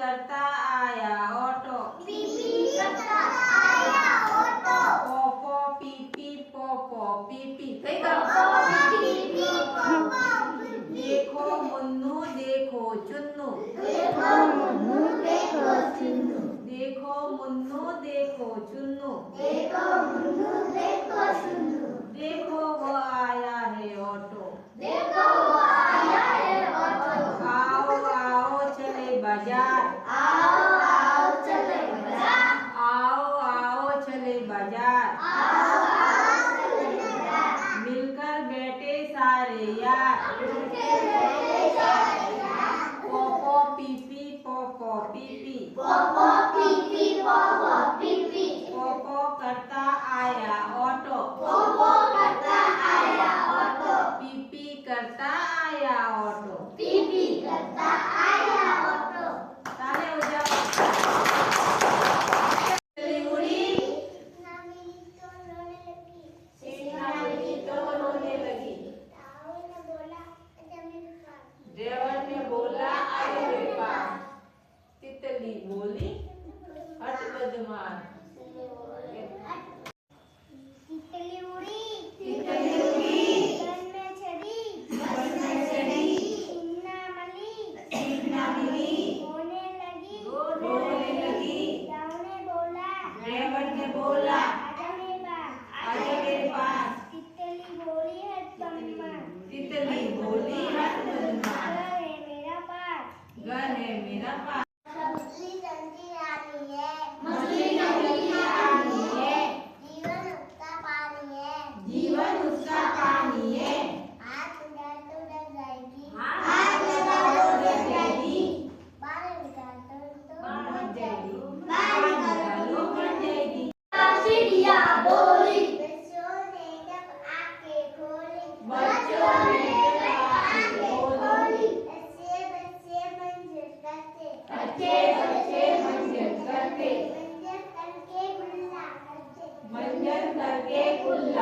करता आया auto. PP करता आया auto. Poopó PP Poopó PP. देखो मुन्नू देखो चुन्नू। देखो मुन्नू देखो चुन्नू। देखो मुन्नू देखो चुन्नू। देखो मुन्नू देखो चुन्नू। देखो वो आया है ऑटो। देखो वो आया है ऑटो। आओ आओ चले बाजार। आओ आओ चले बाजार। आओ आओ चले बाजार। आओ आओ चले बाजार। मिलकर बैठे सारे यार। मिलकर बैठे सारे यार। Poopó PP Poopó PP. Poopó PP Poopó PP. Poopó करता आया ऑटो। पोपो करता आया ऑटो। पीपी करता आया ऑटो। पीपी करता आया ऑटो। ताले हो जाओ। चली उड़ी सीना मिली तो रोने लगी। सीना मिली तो रोने लगी। ड्राइवर ने बोला आए मेरे पास। तितली बोली हट बदमाश। तितली उड़ी। तितली उड़ी वन में चढ़ी। वन में चढ़ी। सीना मिली। सीना मिली रोने लगी। रोने लगी। ड्राइवर ने बोला आजा मेरे पास। आजा मेरे पास। तितली बोली हट बदमाश। तितली बोली हट बदमाश। घर है मेरा पास। घर है मेरा पास। मछली जल्दी आनी है। मछली जल्दी आनी है। जीवन उसका पानी है। जीवन उसका पानी है। हाथ उधर तो डर जाएगी। हाथ लगा तो डर जाएगी। बाहर निकाल तो मर जाएगी। बाहर निकालो मर जाएगी। चिड़िया बोली। बच्चों ने जब आंखें खोली। बच्चों ने जब आंखें खोली। बच्चे बच्चे मंजर करते। बच्चे बच्चे मंजर करते। मंजर करके गुल्ला करते। मंजर करके गुल्ला